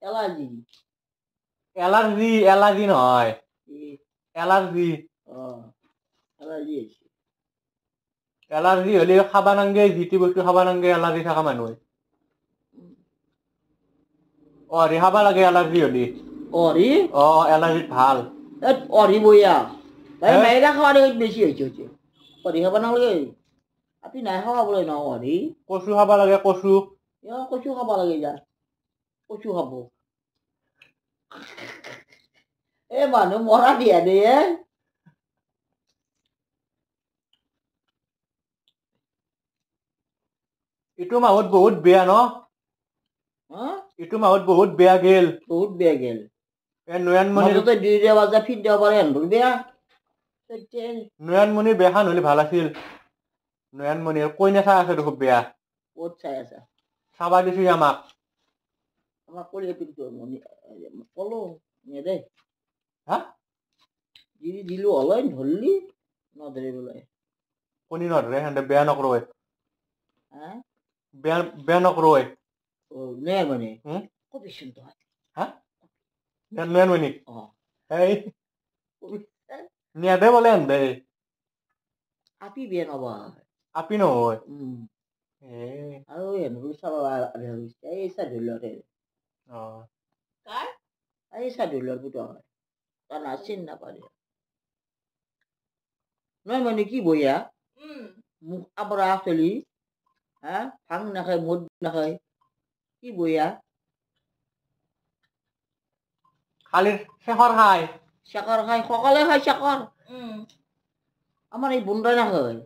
allergy allergy allergy নহয় allergy allergy আছে allergy হলে খাবা নাংগে যিটি বস্তু খাবা নাংগে এলার্জি থাকা মানুহ অৰি খাবা লাগে এলার্জি হলি অরি এলার্জি ভাল অরি বইয়া তাই মাইরা খাওয়া বেশি হয়েছে অরি খাবা নালাগে আপনি নাই খাওয়া বলে না অরি কচু খাবা লাগে কচু কচু খাবা লাগে যা কচু খাব এ মানুহ মৰা দিয়া দে ইটো মাহত বহুত বেয়া ন ইটো মাহত বহুত বেয়া গেল বহুত বেয়া গেল নয়নমণিৰ দুই বাজা ফিট দিব পাৰে হেন বেয়া নয়নমণিৰ বেয়াখান হলে ভাল আছিল নয়নমণিৰ কইনা চাই আছে খুব বেয়া ক'ত চাই আছা চাবা দিছি আমাক কৰি কলো নেদে হা দিলো হলাই ধৰলি নধৰি বোলে কোনি নধৰে সেন্তে বেয়া নকৰয় হা বেয়া নকৰয় নয়নমণি কবি শুনতে হয় হা নয়নমণি এই নেদে বলে হেন্দে আপি বেয়া নবা আপি নহয় আৰু হেনবোৰ চাবা এই চাধুলৰে এই চাধুলৰ পুত হয় তাৰ নাচিন নাপাৰে নয়নমণি কি বইয়া মুখ আবৰা চলি হা ভাং নাখায় মদ নাখায় কি বইয়া খালি শেখৰ খায় চাকৰ খাই সকলোৱে খায় চাকৰ আমাৰ এই বুন্দাই নাখায়